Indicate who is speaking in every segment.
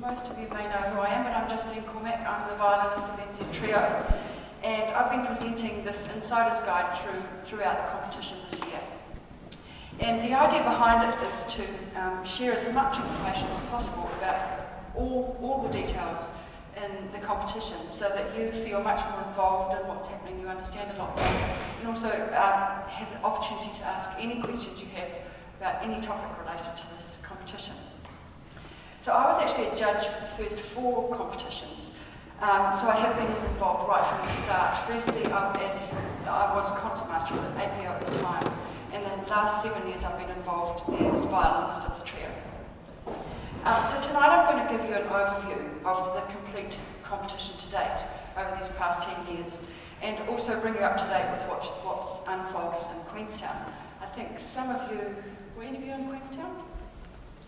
Speaker 1: most of you may know who I am, but I'm Justine Cormack. I'm the violinist of NZ Trio, and I've been presenting this Insider's Guide throughout the competition this year. And the idea behind it is to share as much information as possible about all the details in the competition, so that you feel much more involved in what's happening, you understand a lot more, and also have an opportunity to ask any questions you have about any topic related to this competition. So I was actually a judge for the first 4 competitions, so I have been involved right from the start. Firstly, I was concertmaster of the APO at the time, and the last 7 years I've been involved as violinist of the trio. So tonight I'm going to give you an overview of the complete competition to date over these past 10 years, and also bring you up to date with what's unfolded in Queenstown. I think some of you, were any of you in Queenstown?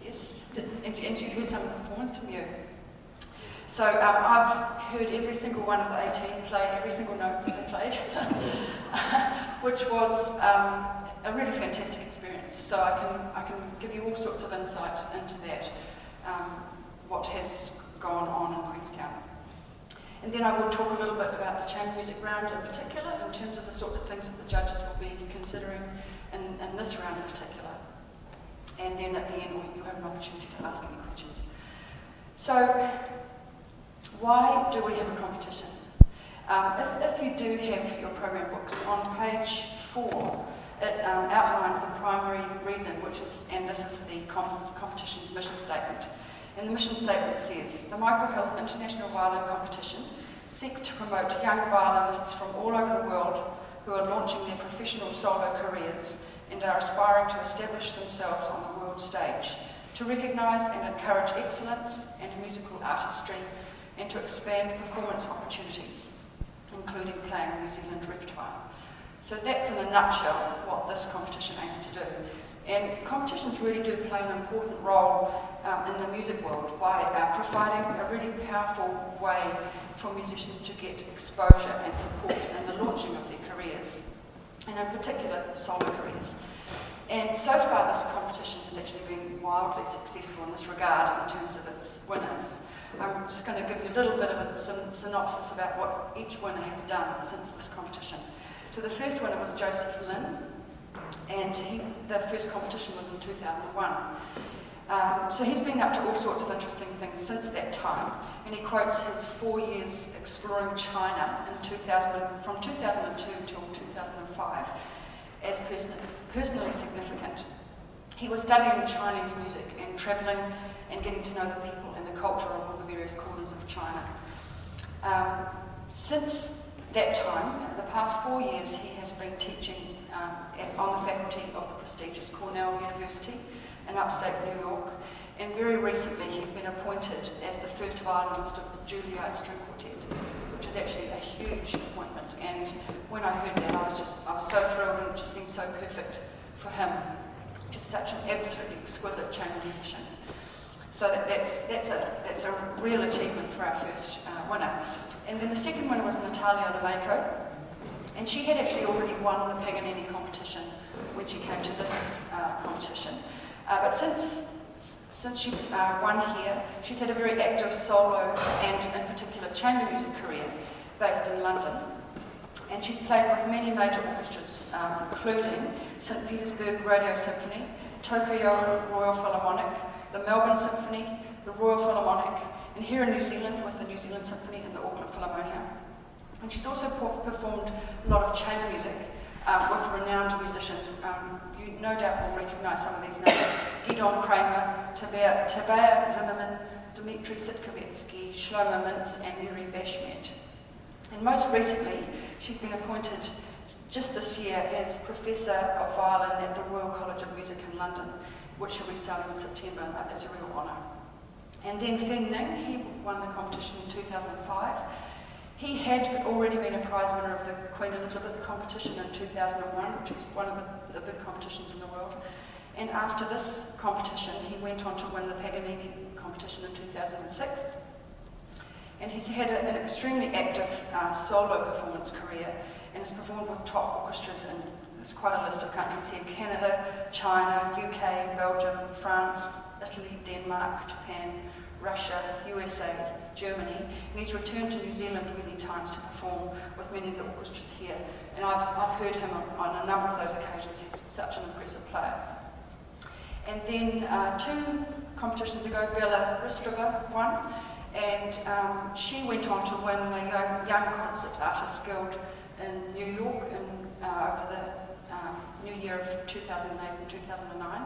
Speaker 1: Yes, and you heard some of the performance, didn't you? So I've heard every single one of the 18 play every single note that they played, which was a really fantastic experience. So I can give you all sorts of insight into that, what has gone on in Queenstown. And then I will talk a little bit about the chamber music round in particular, in terms of the sorts of things that the judges will be considering in this round in particular. And then at the end you'll have an opportunity to ask any questions. So, why do we have a competition? If you do have your program books, on page 4, it outlines the primary reason, and this is the competition's mission statement. And the mission statement says, the Michael Hill International Violin Competition seeks to promote young violinists from all over the world who are launching their professional solo careers and are aspiring to establish themselves on the world stage, to recognise and encourage excellence and musical artistry, and to expand performance opportunities, including playing New Zealand repertoire. So that's in a nutshell what this competition aims to do. And competitions really do play an important role in the music world by providing a really powerful way for musicians to get exposure and support in the launching of their careers, and in particular solo careers. And so far this competition has actually been wildly successful in this regard in terms of its winners. I'm just going to give you a little bit of a synopsis about what each winner has done since this competition. So the first winner was Violin, and the first competition was in 2001. So he's been up to all sorts of interesting things since that time, and he quotes his 4 years exploring China from 2002 till 2005 as personally significant. He was studying Chinese music and travelling and getting to know the people and the culture of all the various corners of China. Since that time, the past 4 years, he has been teaching on the faculty of the prestigious Cornell University in upstate New York, and very recently he's been appointed as the first violinist of the Juilliard String Quartet, which is actually a huge appointment. And when I heard that, I was so thrilled, and it just seemed so perfect for him. Just such an absolutely exquisite chamber musician. So that's a real achievement for our first winner. And then the second winner was Natalia D'Amico, and she had actually already won the Paganini competition when she came to this competition. But since she won here, she's had a very active solo and in particular chamber music career based in London. And she's played with many major orchestras, including St. Petersburg Radio Symphony, Tokyo Royal Philharmonic, the Melbourne Symphony, the Royal Philharmonic, and here in New Zealand with the New Zealand Symphony and the Auckland Philharmonia. And she's also performed a lot of chamber music with renowned musicians. You no doubt will recognise some of these names: Gidon Kramer, Tabea Zimmerman, Dmitry Sitkovetsky, Shlomo Mintz, and Yuri Bashmet. And most recently, she's been appointed just this year as Professor of Violin at the Royal College of Music in London, which she'll be starting in September, and that's a real honour. And then Feng Ning, he won the competition in 2005. He had already been a prize winner of the Queen Elizabeth competition in 2001, which is one of the big competitions in the world. And after this competition, he went on to win the Paganini competition in 2006. And he's had an extremely active solo performance career, and has performed with top orchestras in, there's quite a list of countries here: Canada, China, UK, Belgium, France, Italy, Denmark, Japan, Russia, USA, Germany, and he's returned to New Zealand many times to perform with many of the orchestras here. And I've heard him on a number of those occasions. He's such an impressive player. And then 2 competitions ago, Bella Ristrova won, and she went on to win the Young Concert Artists Guild in New York over the new year of 2008 and 2009.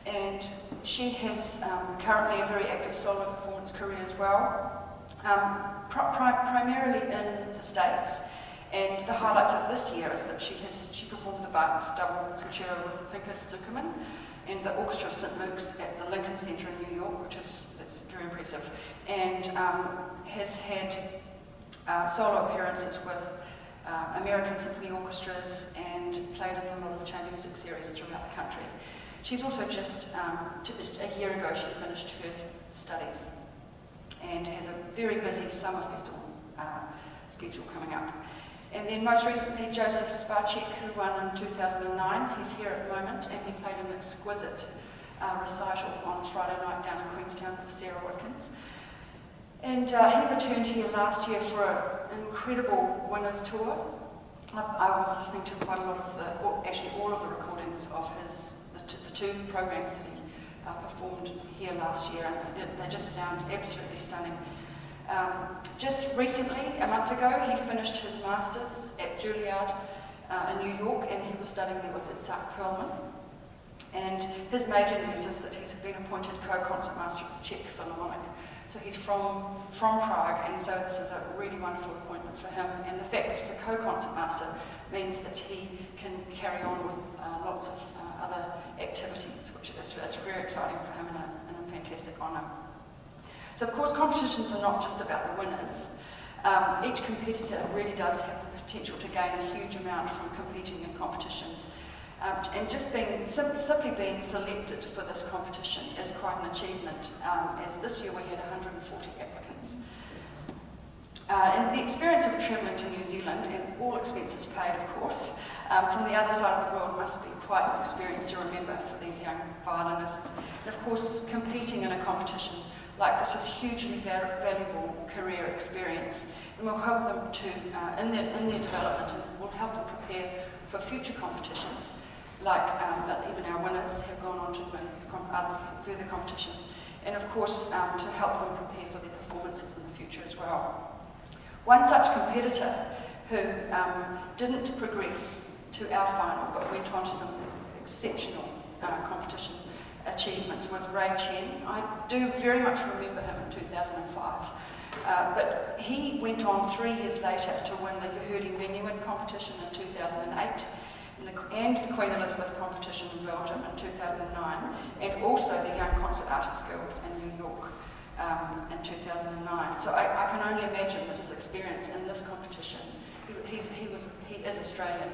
Speaker 1: And she has currently a very active solo performance career as well, primarily in the States. And the highlights of this year is that she performed the Bach's double concerto with Pinchas Zuckerman and the Orchestra of St. Luke's at the Lincoln Center in New York, that's very impressive, and has had solo appearances with American symphony orchestras and played in a lot of chamber music series throughout the country. She's also just, a year ago, she finished her studies and has a very busy summer festival schedule coming up. And then most recently, Joseph Spacek, who won in 2009. He's here at the moment, and he played an exquisite recital on Friday night down in Queenstown with Sarah Watkins. And he returned here last year for an incredible winners tour. I was listening to quite a lot of actually all of the recordings of the 2 programs that he performed here last year, and they just sound absolutely stunning. Just recently, a month ago, he finished his Masters at Juilliard in New York, and he was studying there with Itzhak Perlman. And his major news is that he's been appointed co-concert master of the Czech Philharmonic. So he's from Prague, and so this is a really wonderful appointment for him. And the fact that he's a co-concert master means that he can carry on with lots of other activities, which is very exciting for him and a fantastic honour. So of course competitions are not just about the winners. Each competitor really does have the potential to gain a huge amount from competing in competitions. And just simply being selected for this competition is quite an achievement, as this year we had 140 applicants. And the experience of travelling to New Zealand, and all expenses paid of course, from the other side of the world must be quite an experience to remember for these young violinists. And of course competing in a competition like this is hugely valuable career experience, and will help them to, in their development, and will help them prepare for future competitions. Like even our winners have gone on to win further competitions, and of course to help them prepare for their performances in the future as well. One such competitor who didn't progress to our final but went on to some exceptional competition achievements was Ray Chen. I do very much remember him in 2005, but he went on 3 years later to win the Yehudi Menuhin competition in 2008, and the Queen Elizabeth competition in Belgium in 2009, and also the Young Concert Artists Guild in New York in 2009. So I can only imagine that his experience in this competition, he is Australian,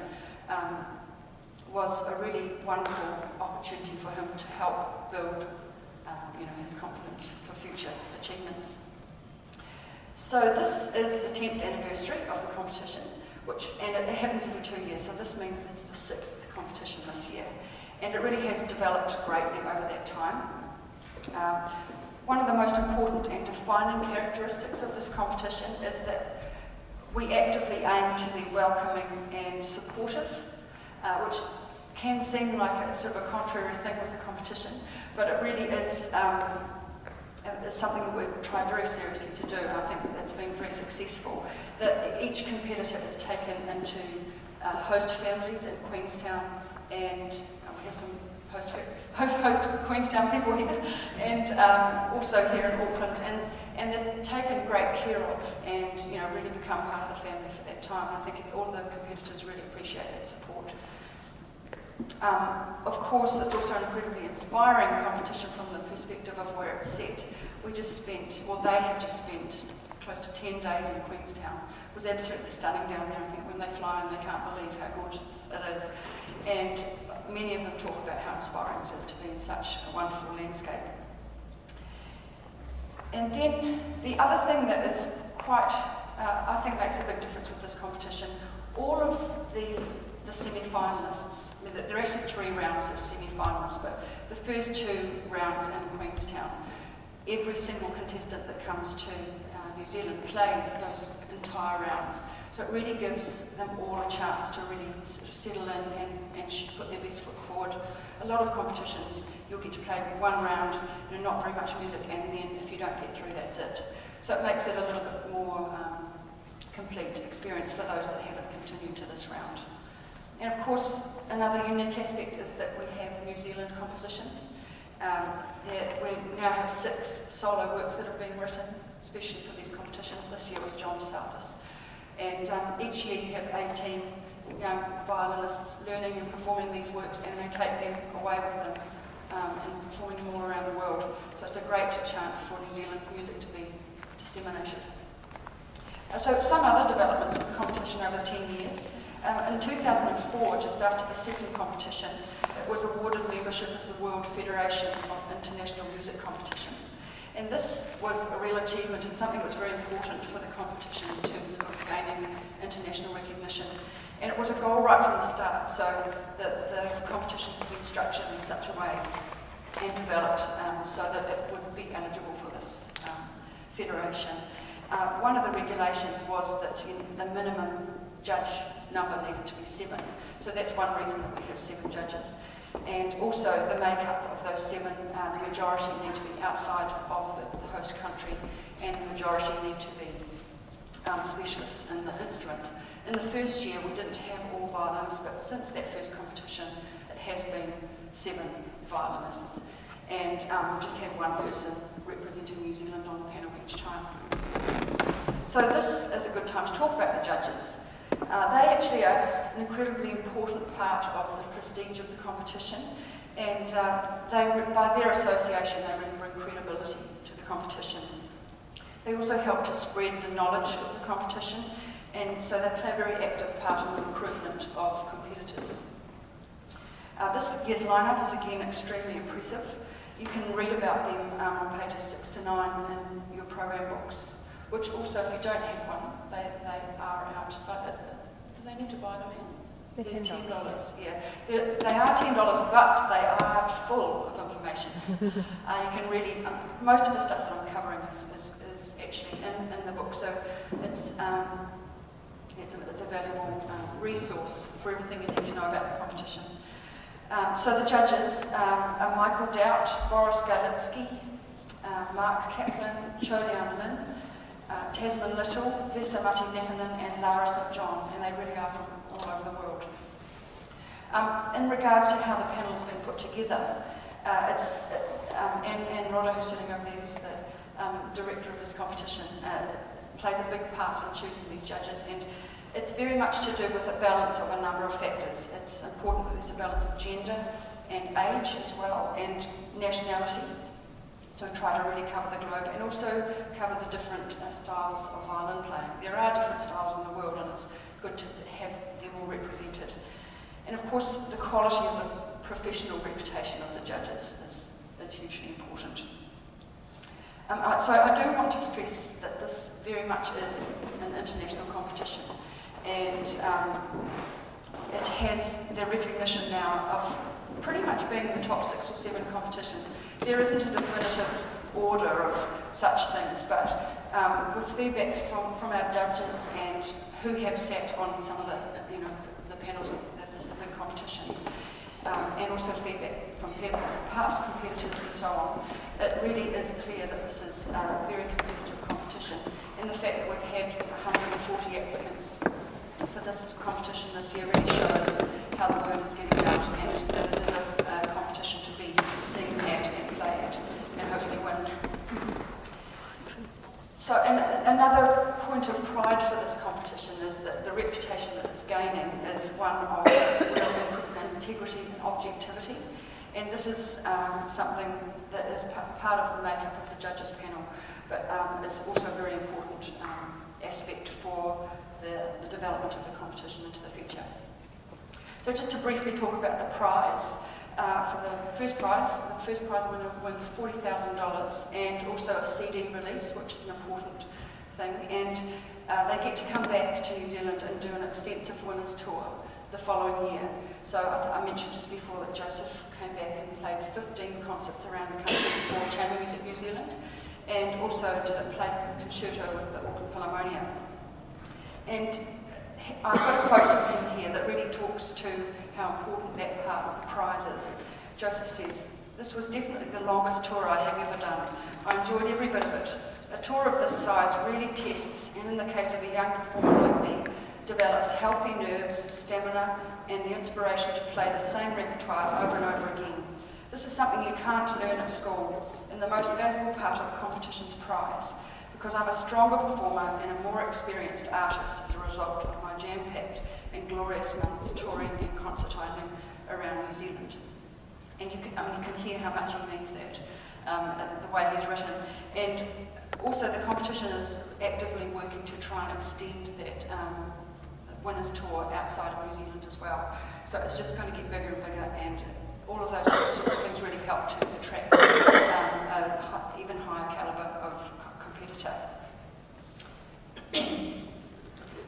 Speaker 1: was a really wonderful opportunity for him to help build his confidence for future achievements. So this is the 10th anniversary of the competition, and it happens every 2 years, so this means it's the 6th competition this year. And it really has developed greatly over that time. One of the most important and defining characteristics of this competition is that we actively aim to be welcoming and supportive, which can seem like a sort of a contrary thing with the competition, but it really is something that we try very seriously to do, and I think that's been very successful. That each competitor is taken into host families in Queenstown, and we have some host Queenstown people here, and also here in Auckland, and they're taken great care of, and really become part of the family for that time. I think all the competitors really appreciate that support. Of course, it's also an incredibly inspiring competition from the perspective of where it's set. They have just spent close to 10 days in Queenstown. It was absolutely stunning down there. I think when they fly in, they can't believe how gorgeous it is. And many of them talk about how inspiring it is to be in such a wonderful landscape. And then the other thing that is quite, I think makes a big difference with this competition, all of the semi-finalists, there are actually 3 rounds of semi-finals, but the first 2 rounds in Queenstown, every single contestant that comes to New Zealand plays those entire rounds. So it really gives them all a chance to really sort of settle in and put their best foot forward. A lot of competitions, you'll get to play one round, not very much music, and then if you don't get through, that's it. So it makes it a little bit more complete experience for those that haven't continued to this round. And of course, another unique aspect is that we have New Zealand compositions. We now have 6 solo works that have been written, especially for these competitions. This year was John Saltis. And each year you have 18 young violinists learning and performing these works, and they take them away with them and performing them all around the world. So it's a great chance for New Zealand music to be disseminated. So some other developments of the competition over 10 years. In 2004, just after the second competition, it was awarded membership of the World Federation of International Music Competitions. And this was a real achievement and something that was very important for the competition in terms of gaining international recognition. And it was a goal right from the start, so that the competition has been structured in such a way and developed so that it would be eligible for this federation. One of the regulations was that the minimum judge number needed to be 7. So that's one reason that we have 7 judges. And also the makeup of those 7, the majority need to be outside of the host country, and the majority need to be specialists in the instrument. In the first year we didn't have all violinists, but since that first competition it has been 7 violinists. And we'll just have one person representing New Zealand on the panel each time. So this is a good time to talk about the judges. They actually are an incredibly important part of the prestige of the competition, and by their association they really bring credibility to the competition. They also help to spread the knowledge of the competition, and so they play a very active part in the recruitment of competitors. This year's lineup is again extremely impressive. You can read about them on pages 6 to 9 in your program books, which also, if you don't have one, they are out. So do they need to buy them in?
Speaker 2: They're $10.
Speaker 1: Yeah, they are $10, but they are full of information. You can really, most of the stuff that I'm covering is actually in the book, so it's a valuable resource for everything you need to know about the competition. So the judges are Michael Doubt, Boris Galitsky, Mark Kaplan, Cholian Lin, Tasman Little, Vesamati Natanen, and Lara St. John, and they really are from all over the world. In regards to how the panel's been put together, and Rhoda, who's sitting over there, who's the director of this competition, plays a big part in choosing these judges, and it's very much to do with a balance of a number of factors. It's important that there's a balance of gender and age as well, and nationality. So try to really cover the globe and also cover the different styles of violin playing. There are different styles in the world, and it's good to have them all represented. And of course, the quality of the professional reputation of the judges is hugely important. So I do want to stress that this very much is an international competition, and it has the recognition now of pretty much being the top 6 or 7 competitions. There isn't a definitive order of such things, but with feedbacks from our judges and who have sat on some of the panels of the big competitions, and also feedback from past competitors and so on, it really is clear that this is a very competitive competition. And the fact that we've had 140 applicants for this competition this year really shows how the word is getting out, and that it is a competition to be seen at and play at, and hopefully win. So, and another point of pride for this competition is that the reputation that it's gaining is one of real integrity and objectivity, and this is something that is part of the makeup of the judges panel, but it's also a very important aspect for the development of the competition into the future. So just to briefly talk about the prize, for the first prize winner wins $40,000 and also a CD release, which is an important thing, and they get to come back to New Zealand and do an extensive winners tour the following year. So I mentioned just before that Joseph came back and played 15 concerts around the country for Chamber Music New Zealand, and also did a concerto with the Auckland Philharmonia. And I've got a quote from him here that really talks to how important that part of the prize is. Joseph says, "This was definitely the longest tour I have ever done. I enjoyed every bit of it. A tour of this size really tests, and in the case of a young performer like me, develops healthy nerves, stamina, and the inspiration to play the same repertoire over and over again. This is something you can't learn at school, and the most valuable part of the competition's prize, because I'm a stronger performer and a more experienced artist as a result of my jam-packed and glorious months touring and concertising around New Zealand." And you can hear how much he means that, the way he's written. And also the competition is actively working to try and extend that winners tour outside of New Zealand as well. So it's just going to get bigger and bigger, and all of those sorts of things really help to attract an even higher calibre of competitor.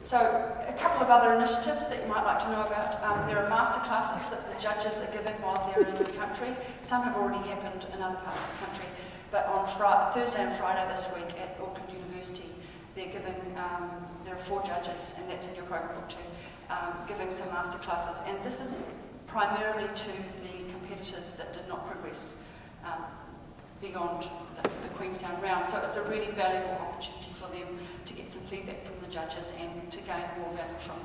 Speaker 1: So a couple of other initiatives that you might like to know about. There are masterclasses that the judges are giving while they're in the country. Some have already happened in other parts of the country, but on Thursday and Friday this week at Auckland University, they're giving, there are 4 judges, and that's in your program book too, giving some masterclasses. And this is primarily to the competitors that did not progress beyond the Queenstown round. So it's a really valuable opportunity for them to get some feedback from the judges and to gain more value from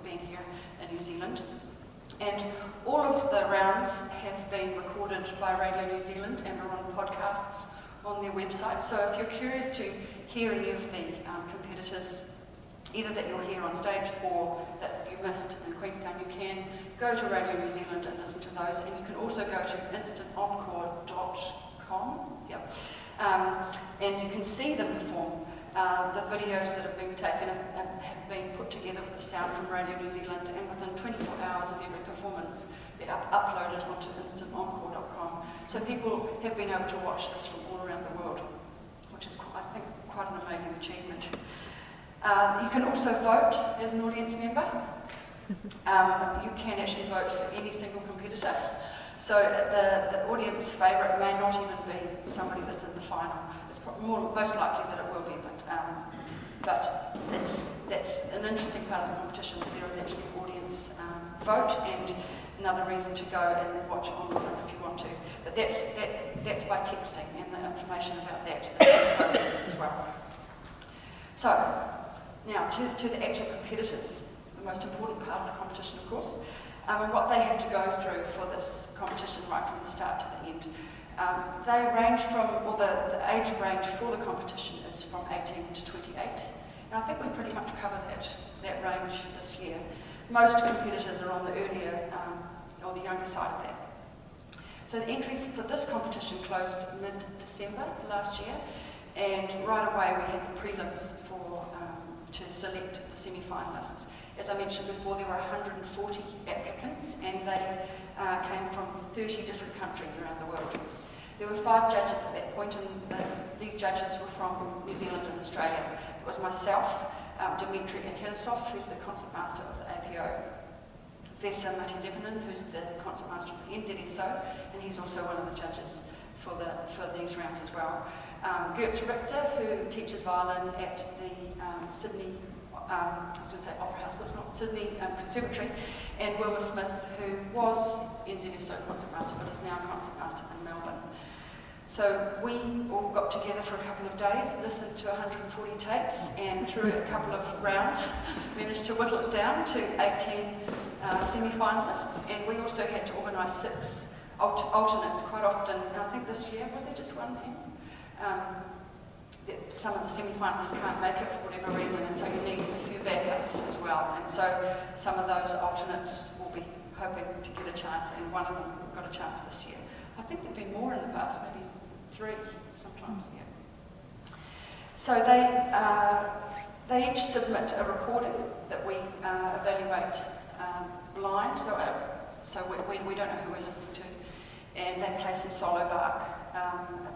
Speaker 1: being here in New Zealand. And all of the rounds have been recorded by Radio New Zealand and are on podcasts on their website. So if you're curious to hear any of the competitors, either that you'll hear on stage or that you missed in Queenstown, you can go to Radio New Zealand and listen to those. And you can also go to instantencore.com, and you can see them perform. The videos that have been taken have been put together with the sound from Radio New Zealand, and within 24 hours of every performance, they're uploaded onto instantencore.com. So people have been able to watch this from all around the world, which is, I think, quite an amazing achievement. You can also vote as an audience member. You can actually vote for any single competitor. So the audience favourite may not even be somebody that's in the final. It's most likely that it will be, but that's an interesting part of the competition, that there is actually audience vote, and another reason to go and watch online if you want to. But that's by texting, and the information about that is in the programs as well. So now to the actual competitors, the most important part of the competition, of course, and what they have to go through for this competition right from the start to the end. They range from, well, the age range for the competition is from 18 to 28, and I think we pretty much cover that range this year. Most competitors are on the earlier or the younger side of that. So the entries for this competition closed mid-December last year, and right away we had the prelims to select the semi-finalists. As I mentioned before, there were 140 applicants, and they came from 30 different countries around the world. There were 5 judges at that point, and these judges were from New Zealand and Australia. It was myself, Dimitri Atensov, who's the concertmaster of the APO, Vesa Matilepinen, who's the concertmaster of the NZSO, and he's also one of the judges for these rounds as well. Gertz Richter, who teaches violin at the Sydney, I was going to say Opera House, but it's not, Sydney Conservatory, and Wilma Smith, who was NZSO concertmaster, but is now concertmaster in Melbourne. So we all got together for a couple of days, listened to 140 tapes, and through a couple of rounds, managed to whittle it down to 18 semi-finalists, and we also had to organise 6 alternates quite often, and I think this year, was there just one then? Some of the semi-finalists can't make it for whatever reason, and so you need a few backups as well. And so some of those alternates will be hoping to get a chance, and one of them got a chance this year. I think there've been more in the past, maybe 3 sometimes, yeah. So they each submit a recording that we evaluate blind, so we don't know who we're listening to. And they play some solo Bach, a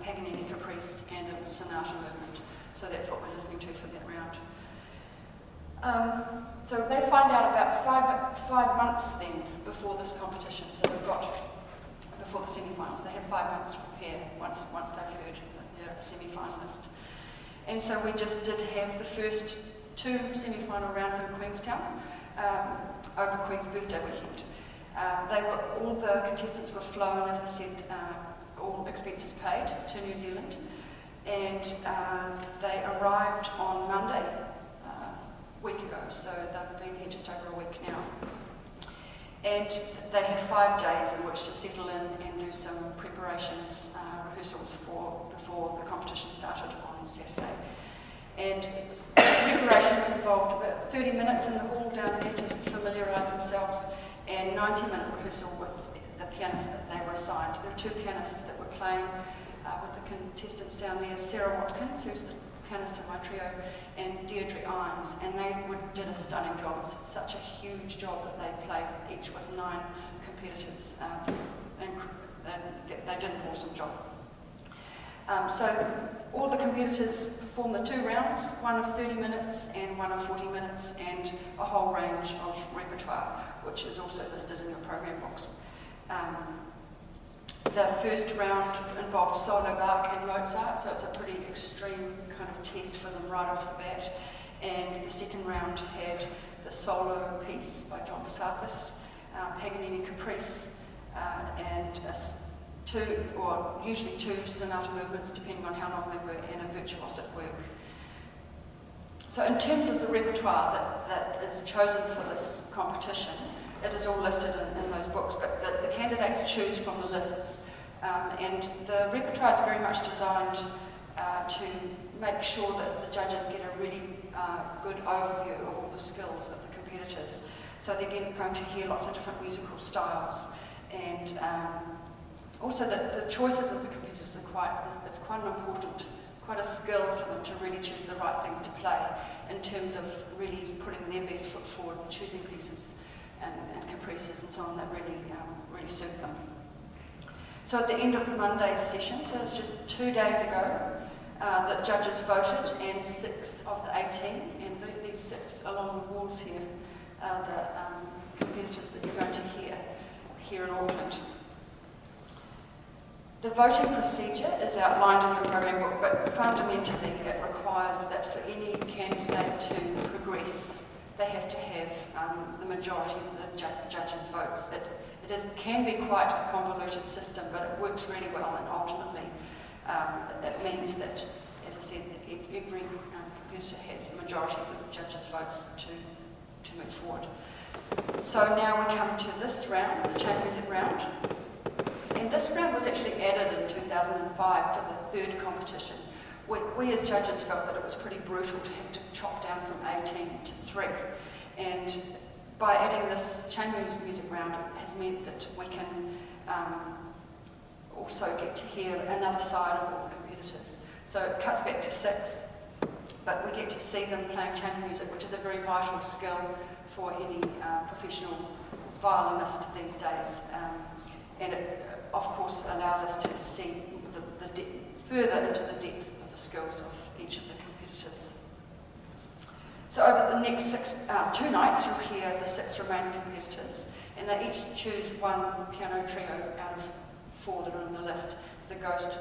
Speaker 1: Paganini Caprice, and a sonata movement. So that's what we're listening to for that round. So they find out about five months then before this competition. So we've got before the semi-finals. They have 5 months to prepare once they've heard that they're a semi-finalist. And so we just did have the first 2 semi-final rounds in Queenstown over Queen's birthday weekend. All the contestants were flown, as I said, all expenses paid to New Zealand, and they arrived on Monday, a week ago, so they've been here just over a week now. And they had 5 days in which to settle in and do some preparations, rehearsals before the competition started on Saturday. And preparations involved about 30 minutes in the hall down there to familiarise themselves, and 90-minute rehearsal with the pianists that they were assigned. There are 2 pianists that were playing with the contestants down there, Sarah Watkins, who's the pianist in my trio, and Deirdre Imes, and they did a stunning job. It's such a huge job that they played, each with 9 competitors, and they did an awesome job. So all the competitors performed the 2 rounds, one of 30 minutes and one of 40 minutes, and a whole range of repertoire, which is also listed in your program books. The first round involved solo Bach and Mozart, so it's a pretty extreme kind of test for them right off the bat. And the second round had the solo piece by John Sarkis, Paganini Caprice, and usually 2 sonata movements, depending on how long they were, and a virtuosic work. So in terms of the repertoire that is chosen for this competition, it is all listed in those books, but the candidates choose from the lists. And the repertoire is very much designed to make sure that the judges get a really good overview of all the skills of the competitors. So they're going to hear lots of different musical styles, and also the choices of the competitors it's quite a skill for them to really choose the right things to play in terms of really putting their best foot forward, choosing pieces and caprices and so on that really suit them. So at the end of Monday's session, so it's just 2 days ago, that judges voted, and 6 of the 18, and these 6 along the walls here are the competitors that you're going to hear here in Auckland. The voting procedure is outlined in your program book, but fundamentally it requires that for any candidate to progress, they have to have the majority of the judges' votes. It can be quite a convoluted system, but it works really well, and ultimately it means that, as I said, every competitor has a majority of the judges' votes to move forward. So now we come to this round, the chamber music round. And this round was actually added in 2005 for the 3rd competition. We as judges felt that it was pretty brutal to have to chop down from 18 to 3. And by adding this chamber music round, it has meant that we can also get to hear another side of all the competitors. So it cuts back to 6, but we get to see them playing chamber music, which is a very vital skill for any professional violinist these days. And it, of course, allows us to see further into the depth of the skills of each of the competitors. So over the next 2 nights, you'll hear the 6 remaining competitors, and they each choose one piano trio out of 4 that are on the list. It's the Ghost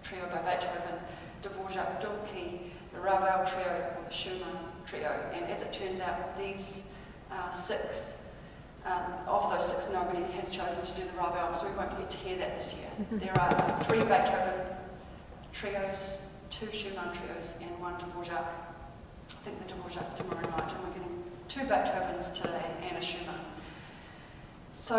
Speaker 1: Trio by Beethoven, Dvorak Dumke, the Ravel Trio, or the Schumann Trio. And as it turns out, these 6, of those 6, nobody has chosen to do the Ravel, so we won't get to hear that this year. There are 3 Beethoven trios, 2 Schumann trios, and 1 Dvorak. I think the Dvorak's tomorrow night, and we're getting 2 Beethovens today and a Schumann. So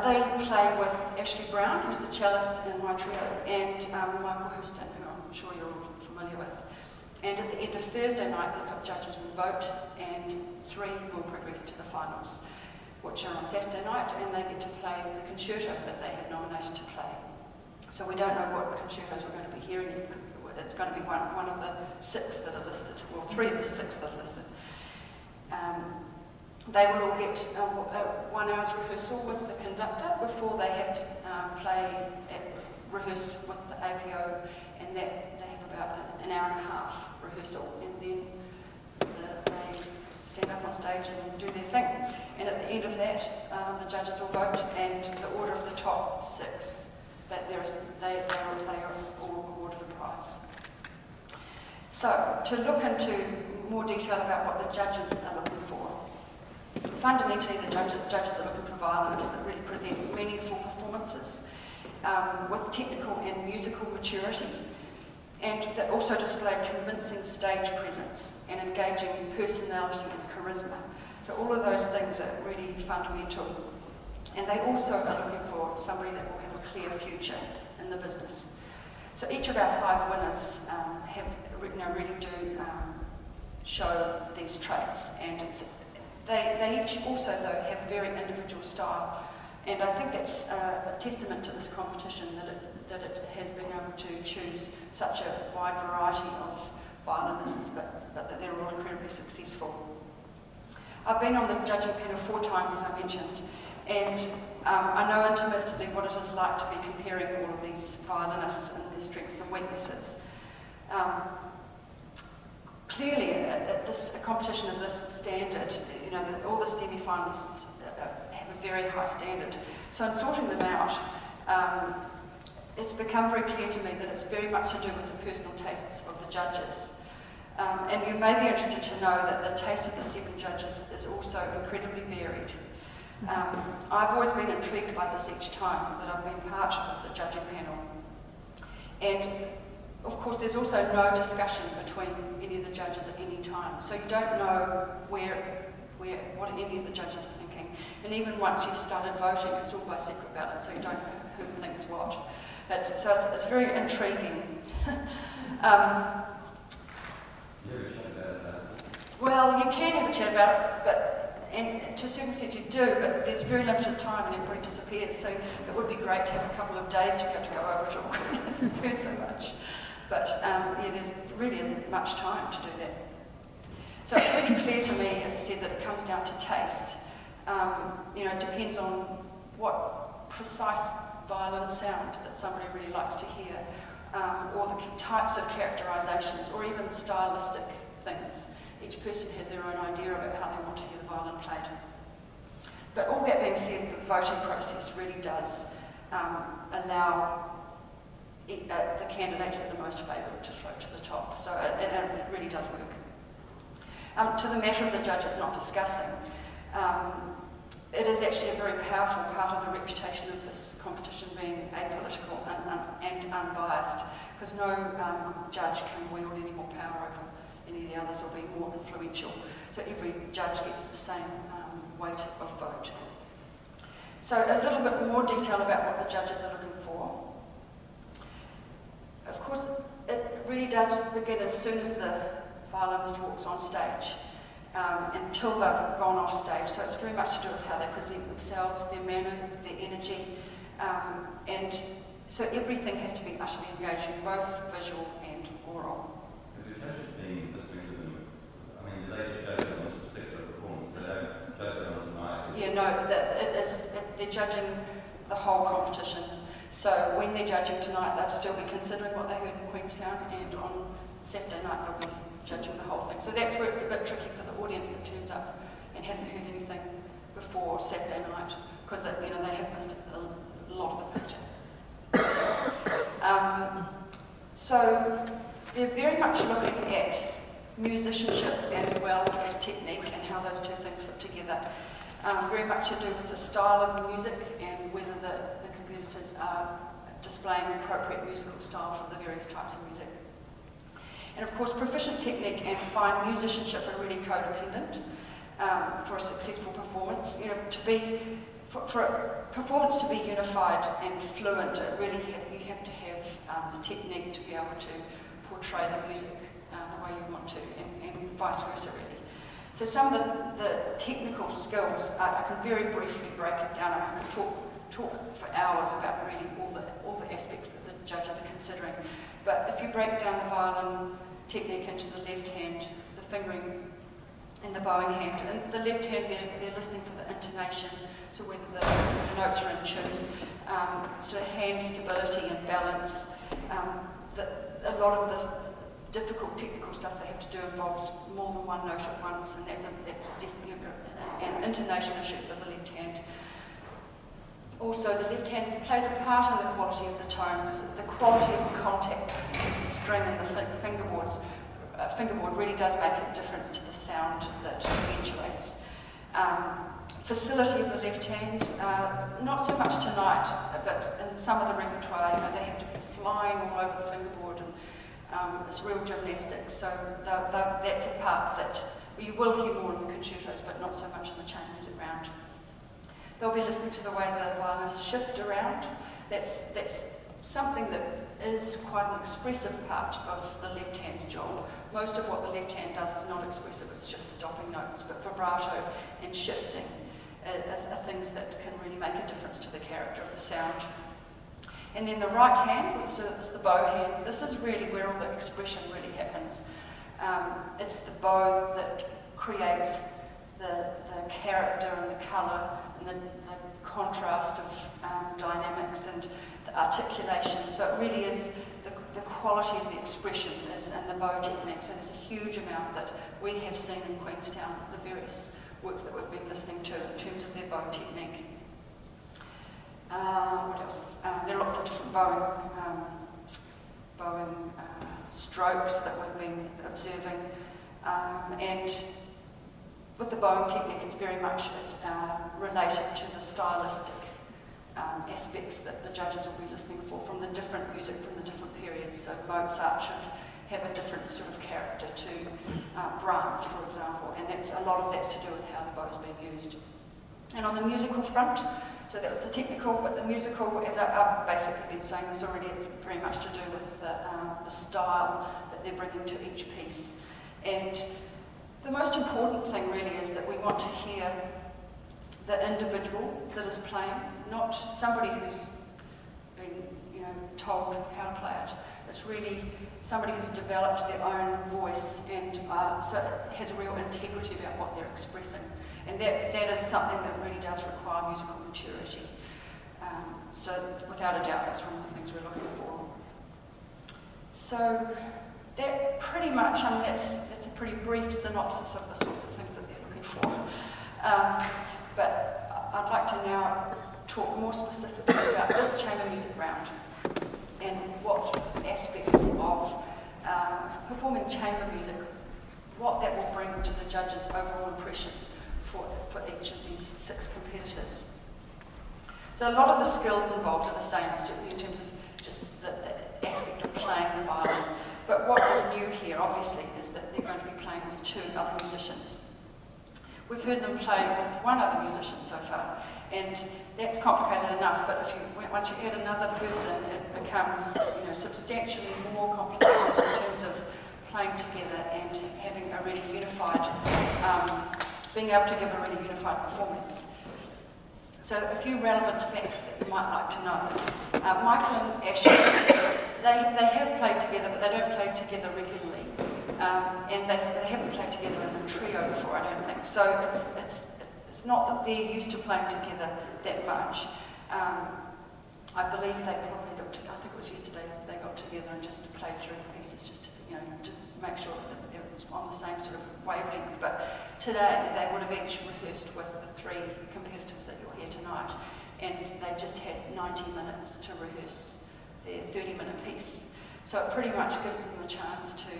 Speaker 1: they play with Ashley Brown, who's the cellist in my trio, and Michael Houston, who I'm sure you're all familiar with. And at the end of Thursday night, the judges will vote, and 3 will progress to the finals, which are on Saturday night, and they get to play the concerto that they have nominated to play. So we don't know what concertos we're going to be hearing. It's going to be one of the 6 that are listed, or 3 of the 6 that are listed. They will all get 1 hour's rehearsal with the conductor before they have to rehearse with the APO, and that they have about an hour and a half rehearsal, and then they stand up on stage and do their thing. And at the end of that, the judges will vote, and the order of the top 6, that they are all awarded a prize. So, to look into more detail about what the judges are looking for. Fundamentally, the judges are looking for violinists that really present meaningful performances with technical and musical maturity, and that also display convincing stage presence and engaging personality and charisma. So all of those things are really fundamental. And they also are looking for somebody that will have a clear future in the business. So each of our 5 winners really do show these traits, and they each also, though, have very individual style. And I think that's a testament to this competition, that it has been able to choose such a wide variety of violinists, but that they're all incredibly successful. I've been on the judging panel 4 times, as I mentioned, and I know intimately what it is like to be comparing all of these violinists and their strengths and weaknesses. Clearly, at a competition of this standard, all the semi-finalists have a very high standard. So in sorting them out, it's become very clear to me that it's very much to do with the personal tastes of the judges. And you may be interested to know that the taste of the 7 judges is also incredibly varied. I've always been intrigued by this each time that I've been part of the judging panel. And of course, there's also no discussion between any of the judges at any time. So you don't know what any of the judges are thinking. And even once you've started voting, it's all by secret ballot, so you don't know who thinks what. So it's very intriguing. Well, you can have a chat about it, and to a certain extent you do, but there's very limited time and everybody disappears, so it would be great to have a couple of days to be able to go over it all, because I've heard so much. But there really isn't much time to do that. So it's really clear to me, as I said, that it comes down to taste. It depends on what precise violin sound that somebody really likes to hear, or the types of characterizations, or even stylistic things. Each person has their own idea about how they want to hear the violin played. But all that being said, the voting process really does allow the candidates that are the most favoured to float to the top. So it really does work. To the matter of the judges not discussing, it is actually a very powerful part of the reputation of this competition being apolitical and unbiased, because no judge can wield any more power over any of the others or be more influential. So every judge gets the same weight of vote. So a little bit more detail about what the judges are looking for. Of course, it really does begin as soon as the violinist walks on stage, until they've gone off stage. So it's very much to do with how they present themselves, their manner, their energy, and so everything has to be utterly engaging, both visual and oral.
Speaker 2: Have the judges been listening to them? I mean, do they just judge on this particular performance? They don't judge it on tonight?
Speaker 1: Yeah, no, they're judging the whole competition. So when they're judging tonight, they'll still be considering what they heard in Queenstown, and on Saturday night they'll be judging the whole thing. So that's where it's a bit tricky for the audience that turns up and hasn't heard anything before Saturday night, because they have missed a lot of the picture. So they're very much looking at musicianship as well as technique and how those two things fit together. Very much to do with the style of the music and whether the competitors are displaying appropriate musical style for the various types of music. And of course, proficient technique and fine musicianship are really codependent for a successful performance. For a performance to be unified and fluent, you have to have the technique to be able to portray the music the way you want to, and vice versa, really. So some of the technical skills, I can very briefly break it down. I can talk for hours about really all the aspects that the judges are considering. But if you break down the violin technique into the left hand, the fingering and the bowing hand, and the left hand they're listening for the intonation, so whether the notes are in tune, sort of hand stability and balance. A lot of difficult technical stuff they have to do involves more than one note at once, and that's definitely an intonation issue for the left hand. Also, the left hand plays a part in the quality of the tone, because the quality of the contact with the string and the fingerboard really does make a difference to the sound that eventuates. Facility of the left hand, not so much tonight, but in some of the repertoire, they have to be flying all over the fingerboard, and it's real gymnastics. So that's a part that you will hear more in the concertos, but not so much in the chamber music round. They'll be listening to the way the violinists shift around. That's something that is quite an expressive part of the left hand's job. Most of what the left hand does is not expressive, it's just stopping notes, but vibrato and shifting are things that can really make a difference to the character of the sound. And then the right hand, so this is the bow hand, this is really where all the expression really happens. It's the bow that creates the character and the colour and the contrast of dynamics and the articulation. So it really is the quality of the expression and the bow technique. So there's a huge amount that we have seen in Queenstown, the various works that we've been listening to in terms of their bow technique. What else? There are lots of different bowing strokes that we've been observing, and with the bowing technique, it's very much related to the stylistic aspects that the judges will be listening for from the different music from the different periods. So Mozart should have a different sort of character to Brahms, for example, and a lot of that's to do with how the bow's being used. And on the musical front, so that was the technical, but the musical, as I've basically been saying this already, it's very much to do with the style that they're bringing to each piece. And the most important thing really is that we want to hear the individual that is playing, not somebody who's been, told how to play it. It's really somebody who's developed their own voice and so it has a real integrity about what they're expressing. And that is something that really does require musical maturity. So without a doubt, that's one of the things we're looking for. So that pretty much, that's a pretty brief synopsis of the sorts of things that they're looking for. But I'd like to now talk more specifically about this chamber music round and what aspects of performing chamber music, what that will bring to the judges' overall impression for each of these 6 competitors. So a lot of the skills involved are the same, certainly in terms of just the aspect of playing the violin. But what is new here, obviously, is that they're going to be playing with 2 other musicians. We've heard them play with 1 other musician so far, and that's complicated enough, but once you add another person, it becomes substantially more complicated in terms of playing together and having a really unified, being able to give a really unified performance. So a few relevant facts that you might like to know. Michael and Ashley, they have played together, but they don't play together regularly. And they haven't played together in a trio before, I don't think. So it's not that they're used to playing together that much. I believe they probably I think it was yesterday, they got together and just played through the pieces just to make sure that they're on the same sort of wavelength. But today they would have each rehearsed with the 3 competitors that you'll hear tonight, and they just had 90 minutes to rehearse their 30-minute piece. So it pretty much gives them the chance to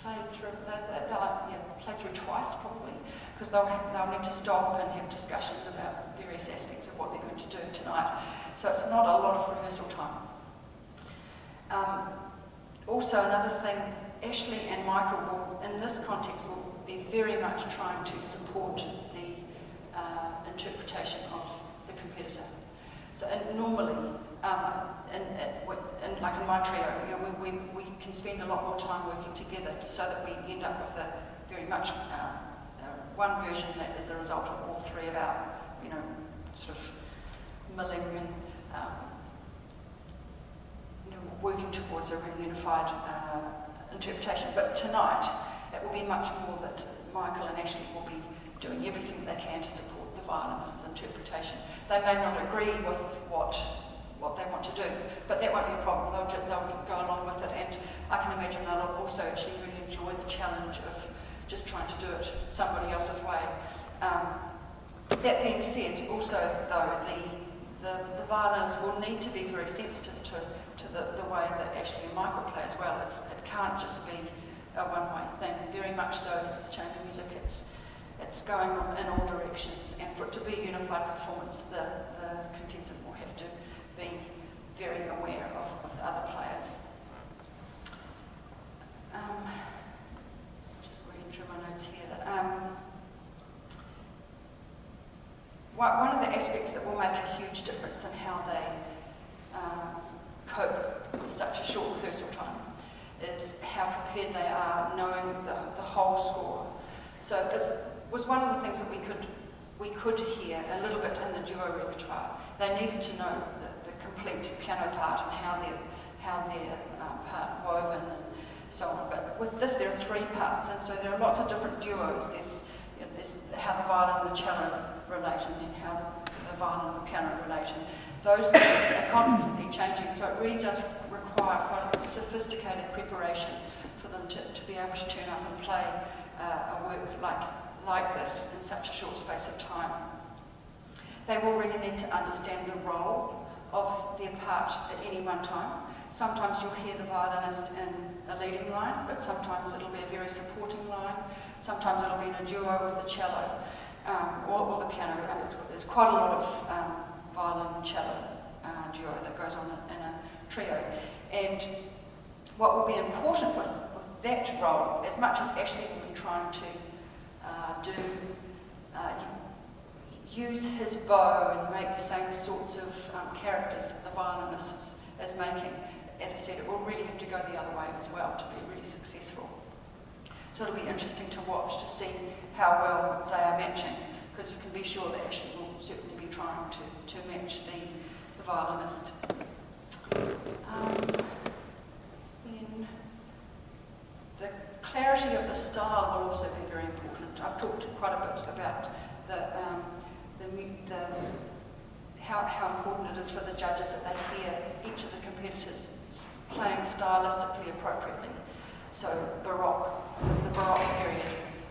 Speaker 1: play through. They'll play through twice probably, because they'll need to stop and have discussions about various aspects of what they're going to do tonight. So it's not a lot of rehearsal time. Also, another thing, Ashley and Michael will, in this context, will be very much trying to support the interpretation of the competitor. So normally, like in my trio, we can spend a lot more time working together so that we end up with a very much one version that is the result of all 3 of our, sort of milling and working towards a really unified interpretation. But tonight, it will be much more that Michael and Ashley will be doing everything they can to support the violinist's interpretation. They may not agree with what they want to do, but that won't be a problem. They'll go along with it, and I can imagine they'll also actually really enjoy the challenge of just trying to do it somebody else's way. That being said, also though, the violinists will need to be very sensitive to the way that Ashley and Michael play as well. It can't just be a one-way thing. Very much so with chamber music, it's going in all directions, and for it to be a unified performance, the contestant will have to be very aware of the other players. Just reading through my notes here. One of the aspects that will make a huge difference in how they cope with such a short rehearsal time is how prepared they are, knowing the whole score. So it was one of the things that we could hear a little bit in the duo repertoire. They needed to know the complete piano part and how their part woven and so on. But with this, there are 3 parts, and so there are lots of different duos. There's how the violin and the cello relate, and then how the violin and the piano relate. And those things are constantly changing, so it really does require quite a sophisticated preparation for them to be able to turn up and play a work like this in such a short space of time. They will really need to understand the role of their part at any one time. Sometimes you'll hear the violinist in a leading line, but sometimes it'll be a very supporting line. Sometimes it'll be in a duo with the cello or the piano. There's quite a lot of violin-cello duo that goes on in a trio. And what will be important with that role, as much as Ashley will be trying to use his bow and make the same sorts of characters that the violinist is making, as I said, it will really have to go the other way as well to be really successful. So it'll be interesting to watch to see how well they are matching, because you can be sure that Ashley will certainly be trying to match the violinist. Then the clarity of the style will also be very important. I've talked quite a bit about how important it is for the judges that they hear each of the competitors playing stylistically appropriately. So the Baroque period,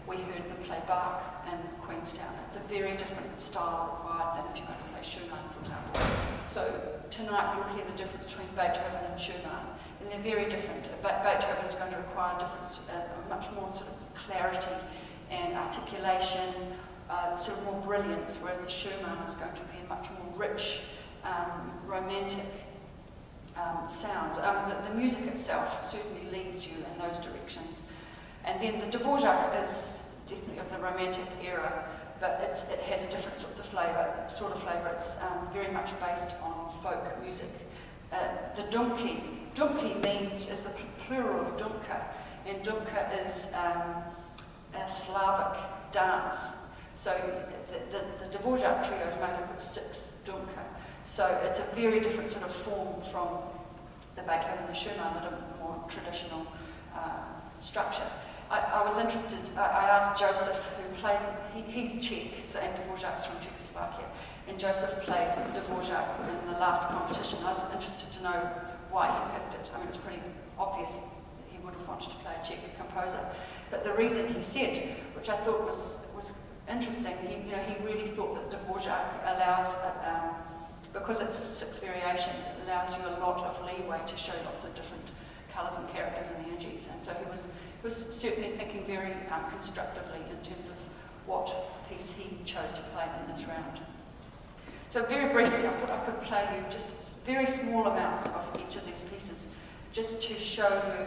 Speaker 1: we heard them play Bach and Queenstown. It's a very different style required than if you're going to play Schumann, for example. So tonight you'll hear the difference between Beethoven and Schumann, and they're very different. Beethoven is going to require much more sort of clarity and articulation, sort of more brilliance, whereas the Schumann is going to be a much more rich, romantic sounds. The music itself certainly leads you in those directions. And then the Dvorak is definitely of the romantic era, but it has a different sort of flavour. It's very much based on folk music. The Dumki is the plural of Dumka, and Dumka is a Slavic dance. So the Dvorak trio is made up of 6 Dumka. So it's a very different sort of form from the Beethoven and the Schumann, a more traditional structure. I was interested, I asked Joseph, who played, he's Czech, so, and Dvorak's from Czechoslovakia, and Joseph played Dvorak in the last competition. I was interested to know why he picked it. I mean, it's pretty obvious that he would have wanted to play a Czech composer. But the reason he said, which I thought was interesting, he really thought that Dvorak allows, because it's 6 variations, it allows you a lot of leeway to show lots of different colours and characters and energies. And so he was certainly thinking very constructively in terms of what piece he chose to play in this round. So very briefly, I thought I could play you just very small amounts of each of these pieces, just to show you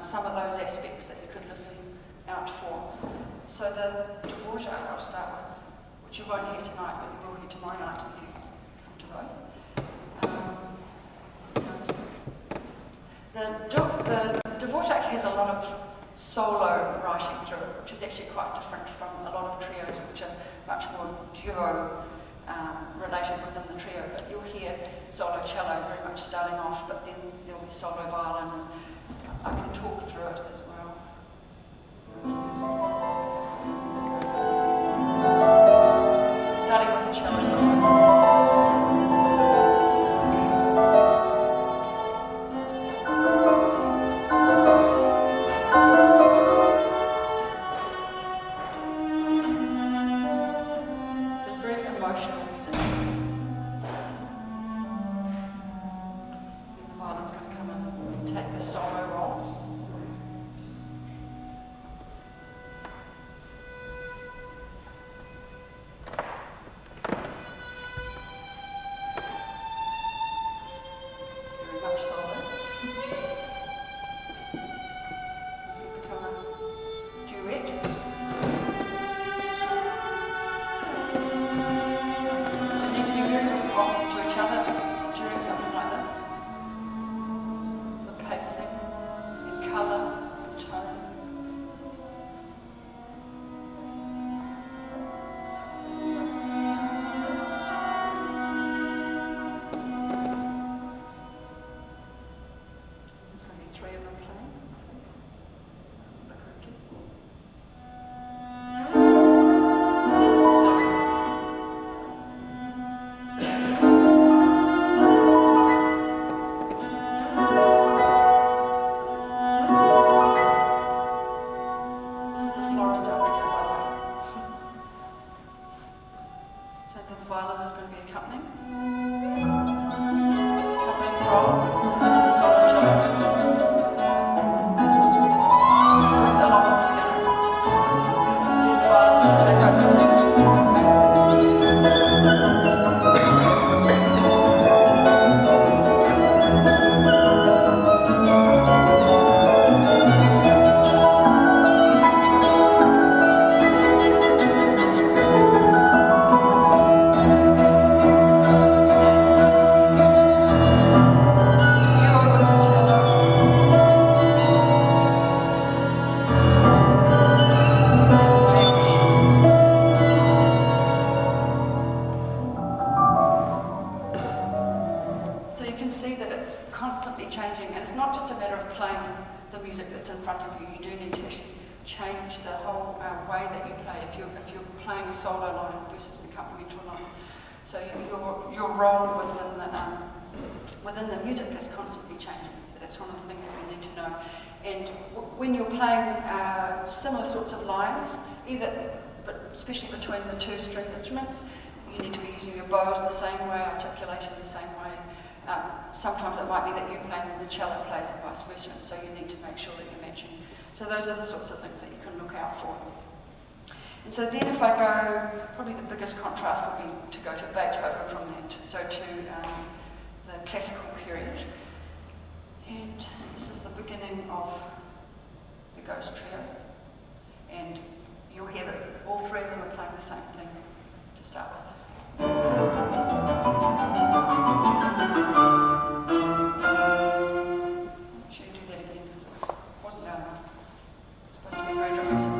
Speaker 1: some of those aspects that you could listen out for. So the Dvorak I'll start with, which you won't hear tonight, but you will hear tomorrow night if you come to both. The Dvorak has a lot of solo writing through it, which is actually quite different from a lot of trios, which are much more duo related within the trio. But you'll hear solo cello very much starting off, but then there'll be solo violin, and I can talk through it as well. So starting with the cello solo. roll, the solo cello, along with the piano. The violin's going to take over. Change the whole way that you play if you're playing a solo line versus an accompaniment line. So your role within the music is constantly changing. That's one of the things that we need to know. And when you're playing similar sorts of lines, but especially between the two string instruments, you need to be using your bows the same way, articulating the same way. Sometimes it might be that you're playing and the cello plays and vice versa, and so you need to make sure that you're matching. So those are the sorts of things that you can look out for. And so then if I go, probably the biggest contrast would be to go to Beethoven from that, so to the classical period. And this is the beginning of the Ghost Trio. And you'll hear that all three of them are playing the same thing to start with. Should do that again because it wasn't loud enough. It's supposed to be very dramatic.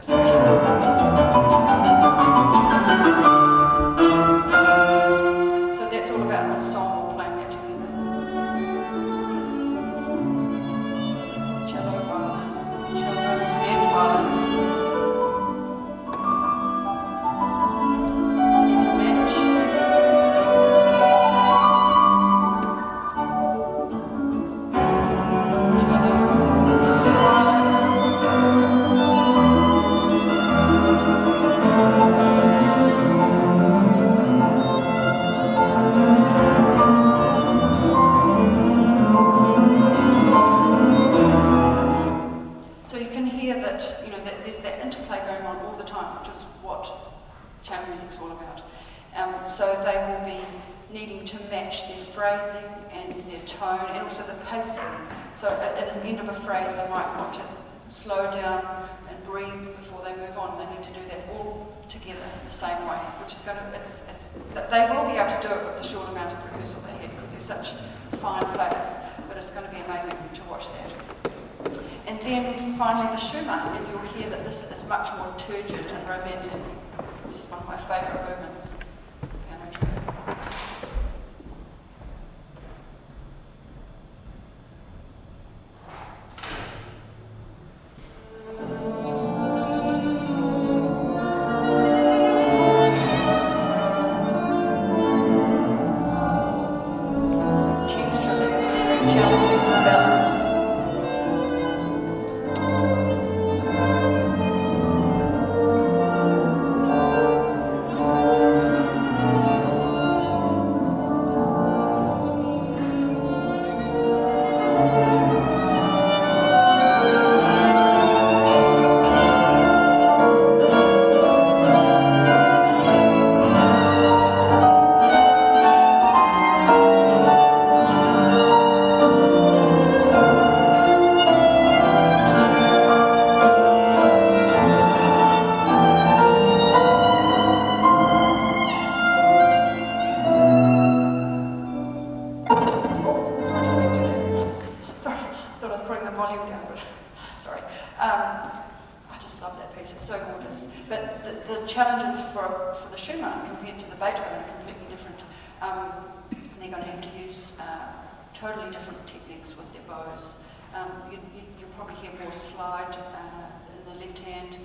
Speaker 1: So that's all about an ensemble playing that together. So cello, violin, and violin. Need to match. So you can hear that, that there's that interplay going on all the time, which is what chamber music's all about. So they will be needing to match their phrasing and their tone and also the pacing. So at an end of a phrase, they might want to slow down and breathe before they move on. They need to do that all together the same way, which is going to, they will be able to do it with the short amount of rehearsal they had because they're such fine players, but it's going to be amazing to watch that. And then finally the Schumann, and you'll hear that this is much more turgid and romantic. This is one of my favourite movements. Piano trio. So texturally, this is very challenging to balance. I just love that piece, it's so gorgeous. But the challenges for the Schumann compared to the Beethoven are completely different. They're going to have to use totally different techniques with their bows. You'll probably hear more slide in the left hand,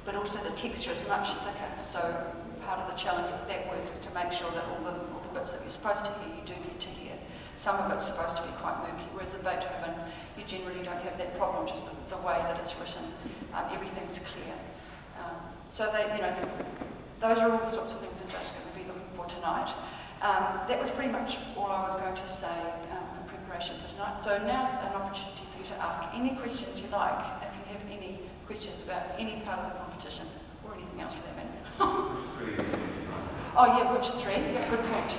Speaker 1: but also the texture is much thicker, so part of the challenge with that work is to make sure that all the bits that you're supposed to hear, you do get to hear. Some of it's supposed to be quite murky, whereas the Beethoven, you generally don't have that problem just with the way that it's written. Everything's clear. So those are all the sorts of things that Joe's going to be looking for. for tonight. That was pretty much all I was going to say in preparation for tonight. So now's an opportunity for you to ask any questions you like, if you have any questions about any part of the competition, or anything else for that matter. Oh yeah, which three? Yeah, good point.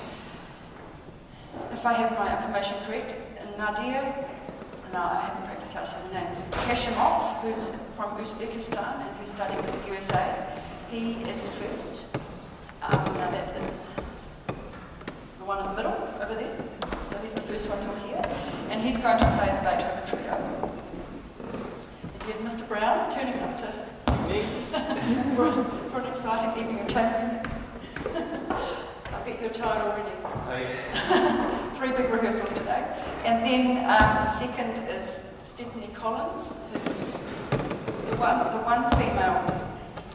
Speaker 1: If I have my information correct, Nadia, no, I haven't practiced how to say the names, Kashimov, who's from Uzbekistan and who's studying in the USA, he is first. Now that is the one in the middle, over there. So he's the first one you'll hear. And he's going to play the Beethoven Trio. And here's Mr. Brown turning up to me for an exciting evening of chamber music. I bet you're tired already.
Speaker 2: Hey.
Speaker 1: 3 big rehearsals today. And then second is Stephanie Collins, who's the one female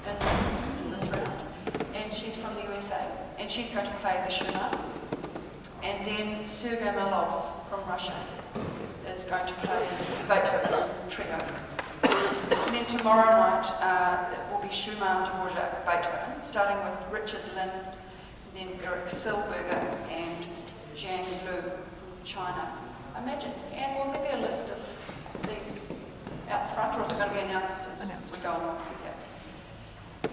Speaker 1: in this round. And she's from the USA. And she's going to play the Schumann. And then Sergei Malov from Russia is going to play the Beethoven Trio. And then tomorrow night it will be Schumann, Dvorak, Beethoven, starting with Richard Lin, then Eric Silberger and Zhang Lu from China. I imagine, and will there be a list of these out the front, or is it going to be announced as we go along? Yeah.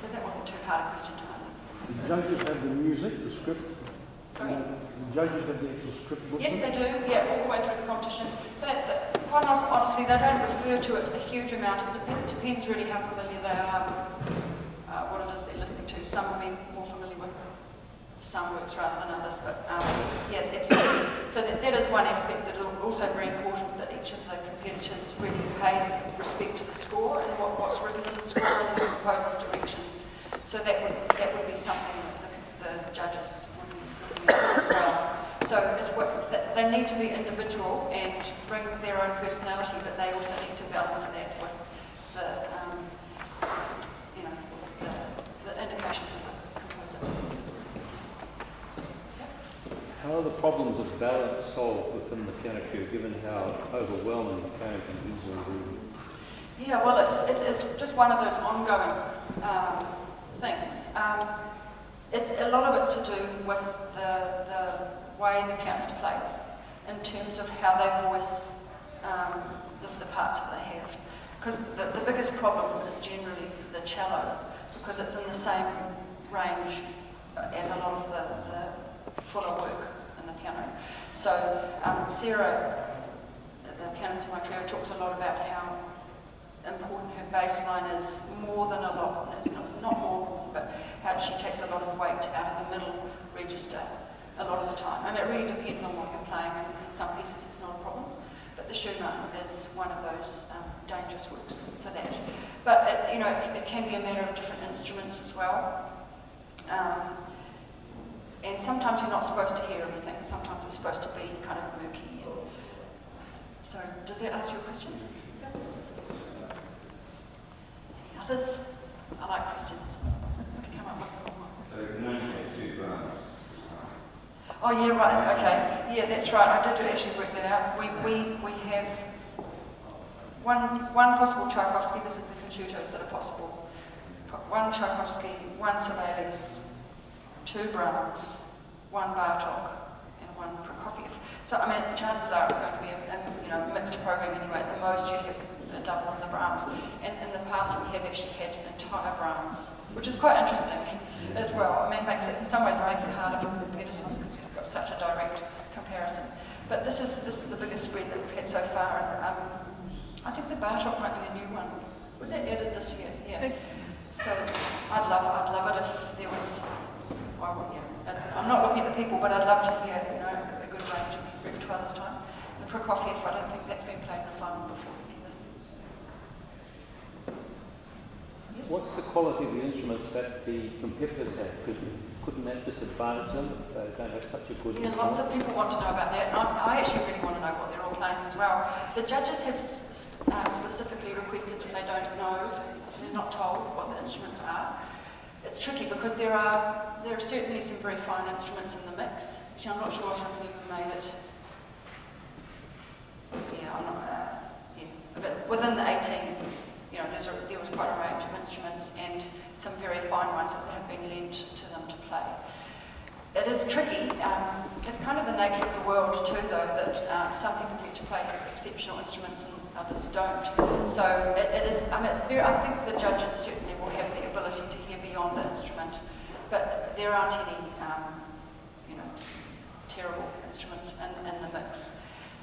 Speaker 1: So that wasn't too hard a question to answer.
Speaker 3: The judges have the music, the script.
Speaker 1: Sorry?
Speaker 3: The judges have the actual script book.
Speaker 1: Yes, they do. Yeah, all the way through the competition. But quite honestly, they don't refer to it a huge amount. It depends really how familiar they are with what it is they're listening to. Some will be more familiar with some works rather than others, but yeah, absolutely. So that is one aspect that is also very important, that each of the competitors really pays respect to the score and what's written in the score and the composer's directions. So that would be something that the judges would be as well. So they need to be individual and bring their own personality, but they also need to balance that with the indications of the composer.
Speaker 4: How are the problems of balance solved within the piano trio, given how overwhelming the piano can easily be?
Speaker 1: Yeah, well, it's just one of those ongoing things. A lot of it's to do with the way the pianist plays, in terms of how they voice the parts that they have. Because the biggest problem is generally the cello, because it's in the same range as a lot of the fuller work in the piano. So Sarah, the pianist in my trio, talks a lot about how important her bass line is, more than a lot, it's not more, but how she takes a lot of weight out of the middle register a lot of the time. I mean, it really depends on what you're playing, and in some pieces it's not a problem, but the Schumann is one of those dangerous works for that. But it can be a matter of different instruments as well. And sometimes you're not supposed to hear everything. Sometimes it's supposed to be kind of murky. So, does that answer your question? Others? I like questions. To come up with some more.
Speaker 2: So you can only have 2 brands.
Speaker 1: Oh yeah, right. Okay. Yeah, that's right. I did actually work that out. We have one possible Tchaikovsky. This is the concertos that are possible. One Tchaikovsky, one Sibelius, 2 Brahms, 1 Bartok, and 1 Prokofiev. So I mean, chances are it's going to be a mixed program anyway. At the most, you'd have a double in the Brahms. And in the past, we have actually had entire Brahms, which is quite interesting as well. I mean, in some ways, it makes it harder for competitors because you've got such a direct comparison. But this is the biggest spread that we've had so far. And I think the Bartok might be a new one. Was that added this year? Yeah. So I'd love it if there was. Well, yeah. I'm not looking at the people, but I'd love to hear a good range of repertoire this time. The Prokofiev, I don't think that's been played in the final before either. Yes?
Speaker 4: What's the quality of the instruments that the competitors have? Couldn't that disadvantage them if they don't have such a good instrument?
Speaker 1: Lots of people want to know about that. I actually really want to know what they're all playing as well. The judges have specifically requested that they don't know, they're not told what the instruments are. It's tricky because there are certainly some very fine instruments in the mix. Actually, I'm not sure how many have made it. Yeah, I'm not. But within the 18, there was quite a range of instruments, and some very fine ones that have been lent to them to play. It is tricky. It's kind of the nature of the world too, though, that some people get to play exceptional instruments and others don't. So it is. It's very. I think the judges certainly will have the ability to hear beyond the instrument, but there aren't any, terrible instruments in the mix.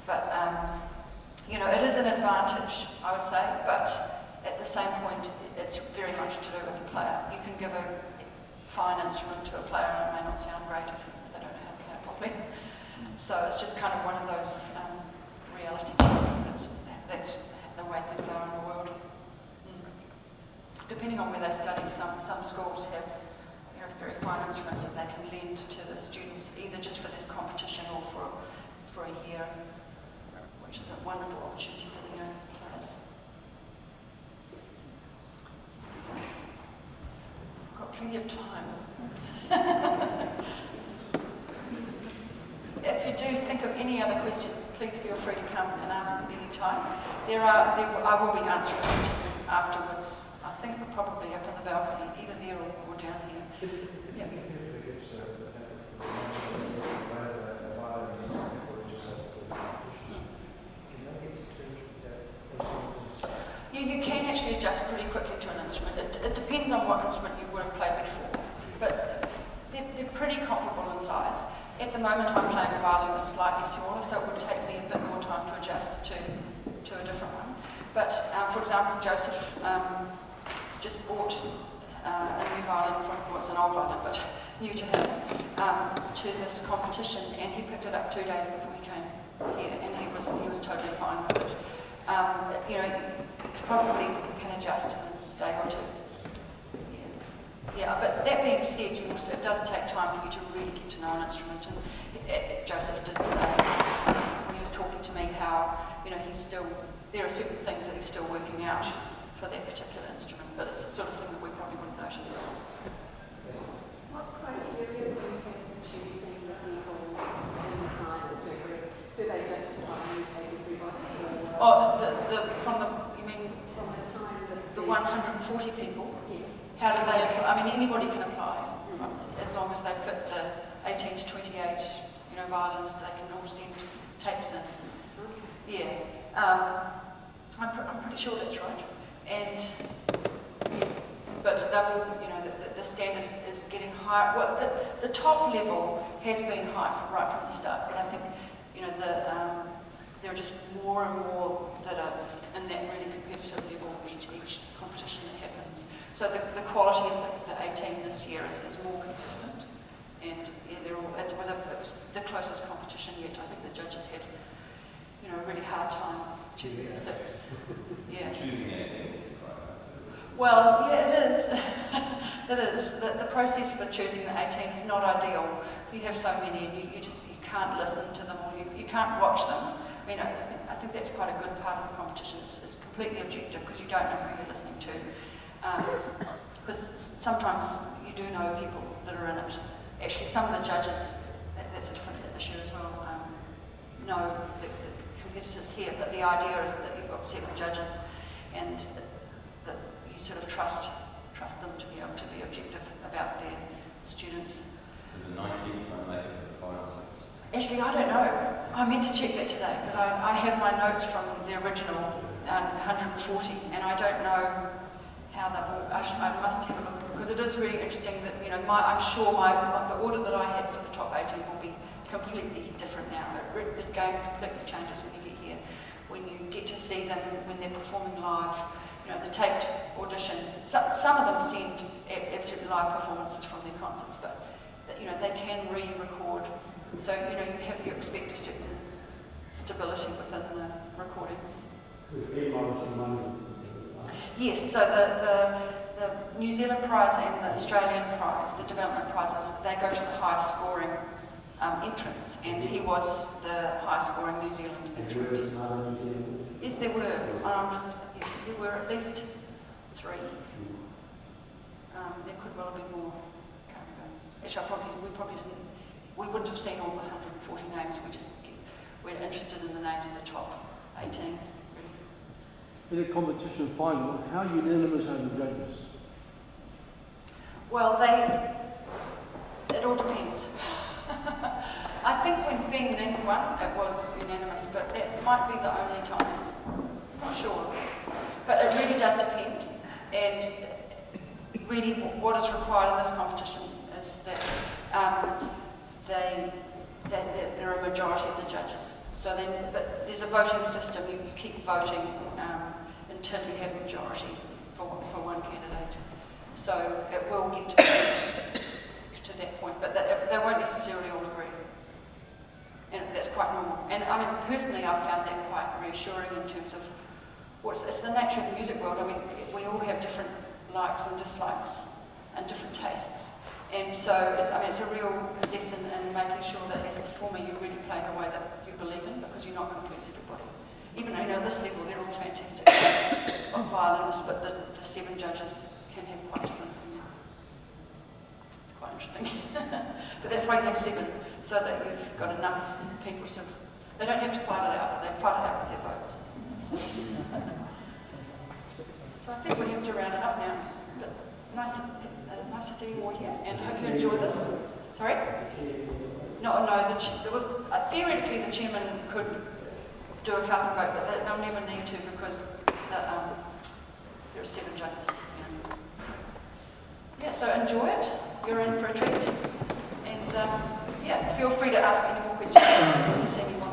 Speaker 1: But it is an advantage, I would say. But at the same point, it's very much to do with the player. You can give a fine instrument to a player and it may not sound great if they don't know how to play it properly. So it's just kind of one of those reality checks. That's the way things are in the world. Depending on where they study, some schools have very fine instruments that they can lend to the students, either just for this competition or for a year, which is a wonderful opportunity for the young players. I've got plenty of time. If you do think of any other questions, please feel free to come and ask at any time. I will be answering questions afterwards. I think probably up in the balcony, either there or down here. Yeah. You can actually adjust pretty quickly to an instrument. It depends on what instrument you would have played before, but they're pretty comparable in size. At the moment I'm playing a violin that's slightly smaller, so it would take me a bit more time to adjust to a different one. But for example, Joseph just bought a new violin it's an old violin, but new to him, to this competition, and he picked it up 2 days before he came here, and he was totally fine with it. You probably can adjust in a day or two. Yeah, but that being said, it does take time for you to really get to know an instrument. And Joseph did say when he was talking to me how there are certain things that he's still working out for that particular instrument, but it's the sort of thing that we probably wouldn't notice.
Speaker 5: What criteria do you have for choosing the people in the final two? Do they justify you take everybody?
Speaker 1: You mean
Speaker 5: from the time that
Speaker 1: the 140 people?
Speaker 5: Yeah.
Speaker 1: How do they apply? I mean, anybody can apply, as long as they fit the 18 to 28, violins. They can all send tapes in. Yeah, I'm pretty sure that's right. And but the standard is getting higher. Well, the top level has been high right from the start, but I think there are just more and more that are in that really competitive level each competition that happens. So the quality of the 18 this year is more consistent, and it was the closest competition yet. I think the judges had a really hard time choosing the 6. Yeah.
Speaker 2: Choosing 18.
Speaker 1: Well, yeah, it is. It is. The process for choosing the 18 is not ideal. You have so many, and you can't listen to them, or you can't watch them. I mean, I think that's quite a good part of the competition. It's completely objective because you don't know who you're listening to. Because sometimes you do know people that are in it. Actually, some of the judges, that's a different issue as well, know the competitors here, but the idea is that you've got 7 judges and that you sort of trust them to be able to be objective about their students.
Speaker 2: The 19th might make it to the final 6.
Speaker 1: Actually, I don't know. I meant to check that today because I have my notes from the original 140, and I don't know how that will. I must have a look because it is really interesting that I'm sure the order that I had for the top 18 will be completely different now. The game completely changes when you get here. When you get to see them when they're performing live, the taped auditions. Some of them send absolutely live performances from their concerts, but they can re-record. So you expect a certain stability within the recordings. Yes, so the New Zealand prize and the Australian prize, the development prizes, they go to the highest scoring entrants, and he was the highest scoring New Zealand entrant. Yes, there were. Yes, there were at least 3. There could well have been more. Actually, we wouldn't have seen all the 140 names. We're interested in the names of the top 18.
Speaker 3: In a competition final, how unanimous are the judges?
Speaker 1: Well, it all depends. I think when Feng Ning won, it was unanimous, but that might be the only time. Not sure. But it really does depend, and really what is required in this competition is that there are a majority of the judges. So then, but there's a voting system. You keep voting until you have a majority for one candidate. So it will get to that point, but they won't necessarily all agree. And that's quite normal. And I mean, personally, I've found that quite reassuring in terms of it's the nature of the music world. I mean, we all have different likes and dislikes and different tastes. And so it's a real lesson in making sure that as a performer you really play the way that you believe in, because you're not going to please everybody. Even though, this level, they're all fantastic violinists, but the 7 judges can have quite different opinions. It's quite interesting. But that's why you have 7, so that you've got enough people they don't have to fight it out, but they fight it out with their votes. So I think we have to round it up now. But nice to see you all here, and I hope you enjoy this. Sorry? No. Theoretically, the chairman could do a casting vote, but they'll never need to because there are 7 judges. So enjoy it. You're in for a treat, and feel free to ask any more questions if you see anyone.